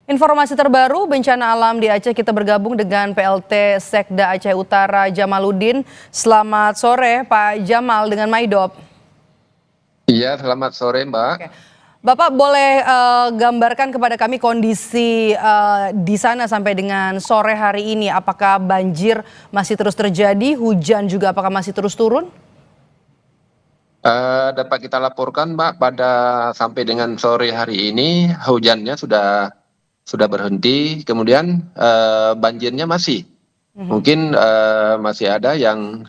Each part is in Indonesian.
Informasi terbaru bencana alam di Aceh, kita bergabung dengan PLT Sekda Aceh Utara Jamaluddin. Selamat sore Pak Jamal dengan Maidop. Iya, selamat sore, Mbak. Oke. Bapak boleh gambarkan kepada kami kondisi di sana sampai dengan sore hari ini. Apakah banjir masih terus terjadi, hujan juga apakah masih terus turun? Dapat kita laporkan, Mbak, pada sampai dengan sore hari ini hujannya sudah berhenti, kemudian banjirnya masih. Mungkin masih ada yang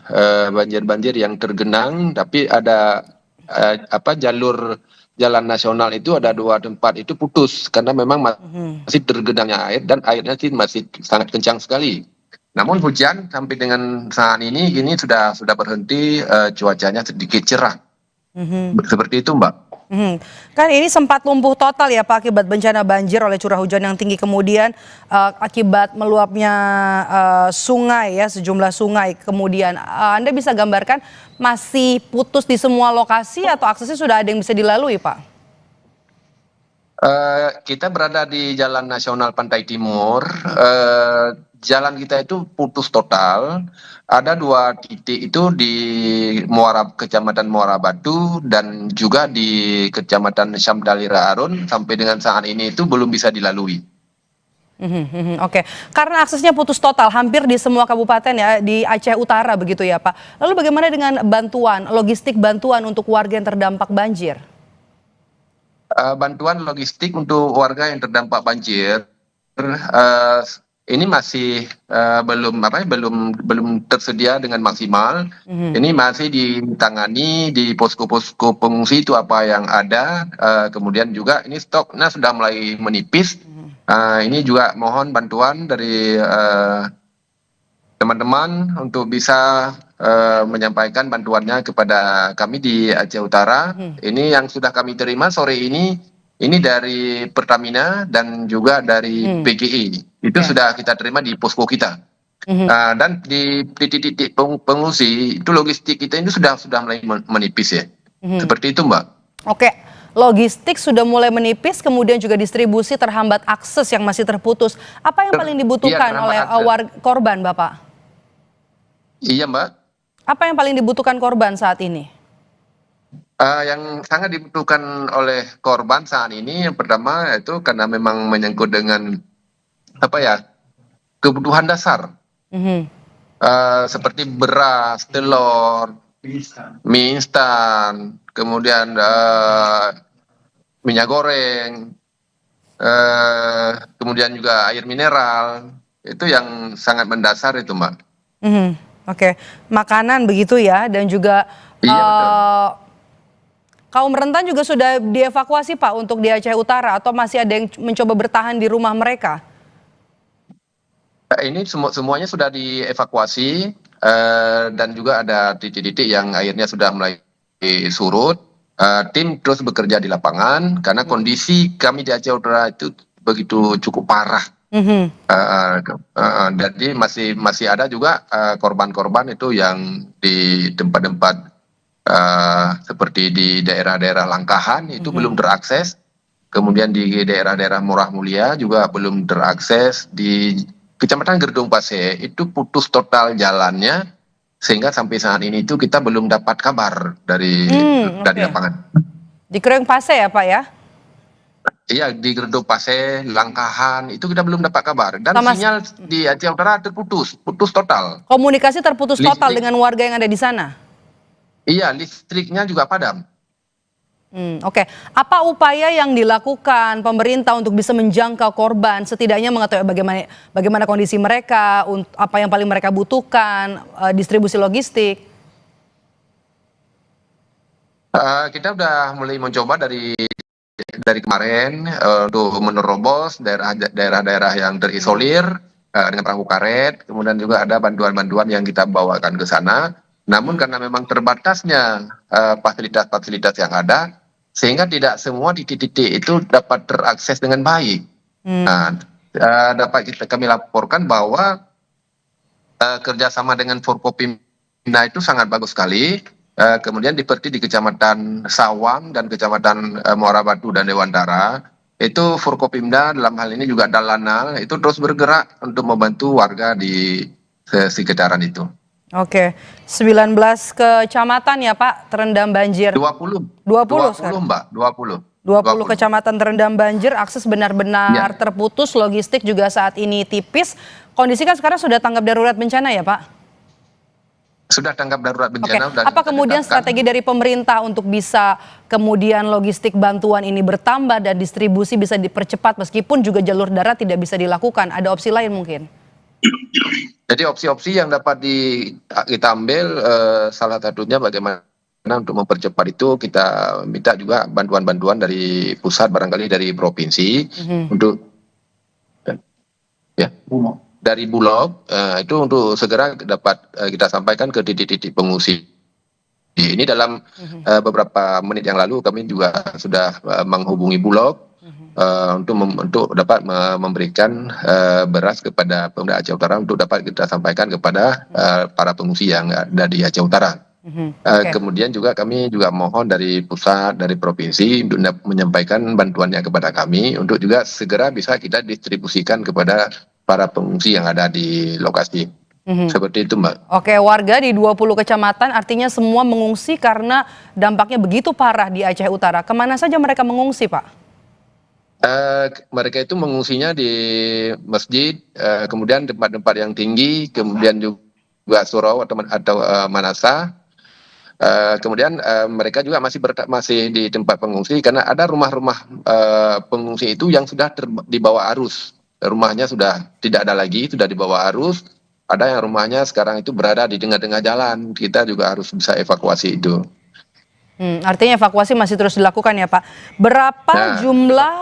banjir-banjir yang tergenang, tapi ada jalur jalan nasional itu ada 2 tempat itu putus karena memang masih tergenangnya air dan airnya sih masih sangat kencang sekali. Namun hujan sampai dengan saat ini sudah berhenti, cuacanya sedikit cerah. Seperti itu, Mbak. Kan ini sempat lumpuh total ya Pak akibat bencana banjir oleh curah hujan yang tinggi, kemudian akibat meluapnya sungai ya, sejumlah sungai. Kemudian Anda bisa gambarkan masih putus di semua lokasi atau aksesnya sudah ada yang bisa dilalui Pak? Kita berada di Jalan Nasional Pantai Timur. Jalan kita itu putus total. Ada 2 titik itu di Kecamatan Muara Batu dan juga di Kecamatan Syamdalira Arun. Sampai dengan saat ini itu belum bisa dilalui. Oke, karena aksesnya putus total hampir di semua kabupaten ya di Aceh Utara begitu ya Pak. Lalu bagaimana dengan bantuan, logistik bantuan untuk warga yang terdampak banjir? Bantuan logistik untuk warga yang terdampak banjir eh, ini masih belum tersedia dengan maksimal. Ini masih ditangani di posko-posko pengungsi itu apa yang ada. Kemudian juga ini stoknya sudah mulai menipis. Ini juga mohon bantuan dari teman-teman untuk bisa menyampaikan bantuannya kepada kami di Aceh Utara. Ini yang sudah kami terima sore ini dari Pertamina dan juga dari PGI. Itu sudah kita terima di posko kita. Dan di titik-titik pengungsi itu logistik kita ini sudah mulai menipis ya. Seperti itu, Mbak. Oke, logistik sudah mulai menipis, kemudian juga distribusi terhambat, akses yang masih terputus. Apa yang paling dibutuhkan oleh korban, Bapak? Iya, Mbak. Apa yang paling dibutuhkan korban saat ini? Yang sangat dibutuhkan oleh korban saat ini yang pertama itu karena memang menyangkut dengan kebutuhan dasar seperti beras, telur, mie instan, kemudian minyak goreng, kemudian juga air mineral, itu yang sangat mendasar itu, Mbak. Oke, makanan begitu ya, dan juga Iya, betul. kaum rentan juga sudah dievakuasi Pak untuk di Aceh Utara atau masih ada yang mencoba bertahan di rumah mereka? Ini semuanya sudah dievakuasi dan juga ada titik-titik yang airnya sudah mulai surut. Tim terus bekerja di lapangan karena kondisi kami di Aceh Utara itu begitu cukup parah. Jadi masih ada juga korban-korban itu yang di tempat-tempat seperti di daerah-daerah Langkahan itu belum terakses. Kemudian di daerah-daerah Murah Mulia juga belum terakses. Di Kecamatan Gerdung Pase itu putus total jalannya, sehingga sampai saat ini itu kita belum dapat kabar dari lapangan. Di Kreng Pase ya Pak ya? Iya, di Gerdung Pase, Langkahan itu kita belum dapat kabar. Dan sinyal di Aceh Utara putus total. Komunikasi terputus total dengan warga yang ada di sana? Iya, listriknya juga padam. Oke, apa upaya yang dilakukan pemerintah untuk bisa menjangkau korban, setidaknya mengetahui bagaimana kondisi mereka, apa yang paling mereka butuhkan, distribusi logistik? Kita udah mulai mencoba dari kemarin untuk menerobos daerah-daerah yang terisolir dengan perahu karet, kemudian juga ada bantuan-bantuan yang kita bawakan ke sana. Namun karena memang terbatasnya fasilitas-fasilitas yang ada, sehingga tidak semua di titik-titik itu dapat terakses dengan baik. Nah, dapat kami laporkan bahwa kerjasama dengan Forkopimda itu sangat bagus sekali. Kemudian seperti di Kecamatan Sawang dan Kecamatan Muara Batu dan Dewantara, Itu Forkopimda dalam hal ini juga Dalanal itu terus bergerak untuk membantu warga di sekitaran itu. Oke, 19 kecamatan ya Pak terendam banjir. 20, 20 20 sekarang. Mbak, 20. 20 kecamatan terendam banjir, akses benar-benar Ya, terputus, logistik juga saat ini tipis. Kondisi kan sekarang sudah tanggap darurat bencana ya Pak? sudah tanggap darurat Oke, bencana dan apa kita kemudian tetapkan. strategi dari pemerintah untuk bisa kemudian logistik bantuan ini bertambah dan distribusi bisa dipercepat meskipun juga jalur darat tidak bisa dilakukan? Ada opsi lain mungkin? Jadi opsi-opsi yang dapat kita ambil salah satunya bagaimana untuk mempercepat itu kita minta juga bantuan-bantuan dari pusat barangkali dari provinsi untuk ya dari Bulog itu untuk segera dapat kita sampaikan ke titik-titik pengungsi. Ini dalam beberapa menit yang lalu kami juga sudah menghubungi Bulog untuk dapat memberikan beras kepada Pemda Aceh Utara untuk dapat kita sampaikan kepada para pengungsi yang ada di Aceh Utara. Oke. Kemudian juga kami juga mohon dari pusat, dari provinsi untuk menyampaikan bantuannya kepada kami untuk juga segera bisa kita distribusikan kepada para pengungsi yang ada di lokasi. Seperti itu, Mbak. Oke, warga di 20 kecamatan artinya semua mengungsi karena dampaknya begitu parah di Aceh Utara. Kemana saja mereka mengungsi, Pak? Mereka itu mengungsinya di masjid, kemudian tempat-tempat yang tinggi, kemudian juga surau atau manasa. Kemudian mereka juga masih di tempat pengungsi karena ada rumah-rumah pengungsi itu yang sudah dibawa arus. Rumahnya sudah tidak ada lagi, sudah dibawa arus. Ada yang rumahnya sekarang itu berada di tengah-tengah jalan. Kita juga harus bisa evakuasi itu. Artinya evakuasi masih terus dilakukan ya Pak. Berapa Nah, jumlah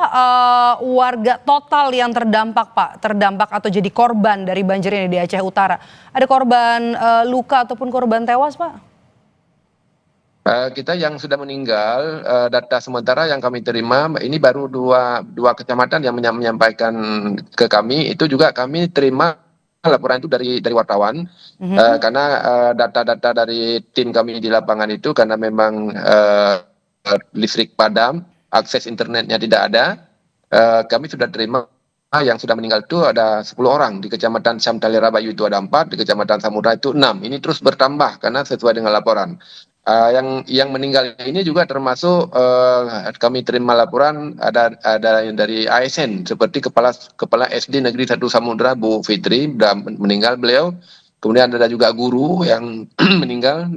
warga total yang terdampak Pak? Terdampak atau jadi korban dari banjir ini di Aceh Utara? Ada korban luka ataupun korban tewas Pak? kita yang sudah meninggal, data sementara yang kami terima, ini baru dua kecamatan yang menyampaikan ke kami, itu juga kami terima laporan itu dari wartawan, karena data-data dari tim kami di lapangan itu, karena memang listrik padam, akses internetnya tidak ada, kami sudah terima yang sudah meninggal itu ada 10 orang, di Kecamatan Syamtali Rabayu itu ada 4, di Kecamatan Samudra itu 6, ini terus bertambah karena sesuai dengan laporan. Yang meninggal ini juga termasuk kami terima laporan ada yang dari ASN seperti kepala SD Negeri 1 Samudra Bu Fitri sudah meninggal beliau. Kemudian ada juga guru yang meninggal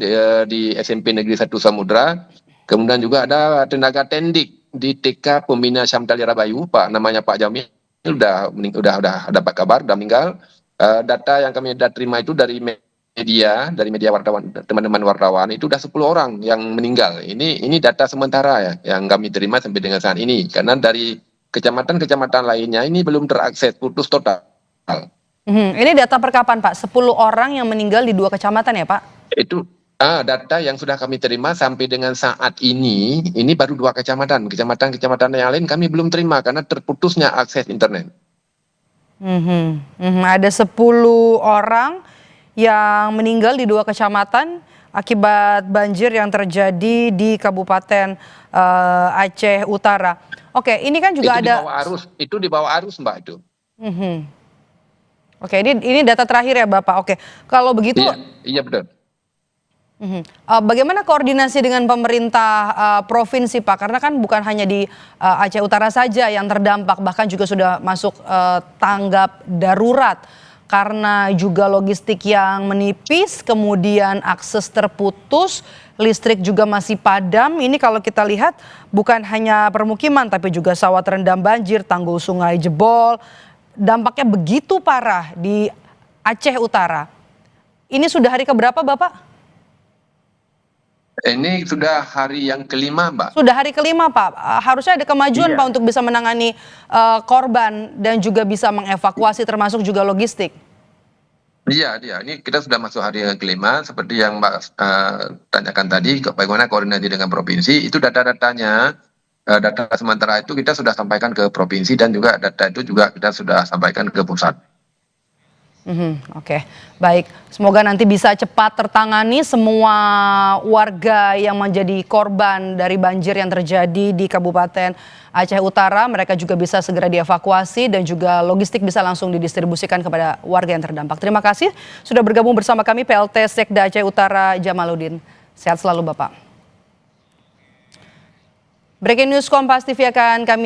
di SMP Negeri 1 Samudra. Kemudian juga ada tenaga tendik di TK Pembina Syamtali Rabayu, namanya Pak Jamil udah dapat kabar udah meninggal. Data yang kami sudah terima itu dari media wartawan, teman-teman wartawan itu udah 10 orang yang meninggal. Ini data sementara ya yang kami terima sampai dengan saat ini, karena dari kecamatan-kecamatan lainnya ini belum terakses, putus total. Ini data per kapan Pak? 10 orang yang meninggal di 2 kecamatan ya Pak? Itu data yang sudah kami terima sampai dengan saat ini baru 2 kecamatan. Kecamatan-kecamatan yang lain kami belum terima karena terputusnya akses internet. Ada 10 orang yang meninggal di 2 kecamatan akibat banjir yang terjadi di Kabupaten Aceh Utara. Oke, ini kan juga ada. Itu di bawah arus Mbak itu. Oke, ini data terakhir ya Bapak. Oke, kalau begitu. Iya betul. Bagaimana koordinasi dengan pemerintah provinsi Pak? Karena kan bukan hanya di Aceh Utara saja yang terdampak, bahkan juga sudah masuk tanggap darurat. Karena juga logistik yang menipis, kemudian akses terputus, listrik juga masih padam. Ini kalau kita lihat bukan hanya permukiman tapi juga sawah terendam banjir, tanggul sungai jebol. Dampaknya begitu parah di Aceh Utara. Ini sudah hari keberapa Bapak? Ini sudah hari yang kelima Mbak. Sudah hari kelima Pak. Harusnya ada kemajuan Pak untuk bisa menangani korban dan juga bisa mengevakuasi termasuk juga logistik. Iya, ini kita sudah masuk hari yang kelima seperti yang Mbak tanyakan tadi, bagaimana koordinasi dengan provinsi. Itu data-datanya, data sementara itu kita sudah sampaikan ke provinsi dan juga data itu juga kita sudah sampaikan ke pusat. Oke, baik. Semoga nanti bisa cepat tertangani semua warga yang menjadi korban dari banjir yang terjadi di Kabupaten Aceh Utara. Mereka juga bisa segera dievakuasi dan juga logistik bisa langsung didistribusikan kepada warga yang terdampak. Terima kasih sudah bergabung bersama kami PLT Sekda Aceh Utara Jamaluddin. Sehat selalu Bapak. Breaking News Kompas TV akan kami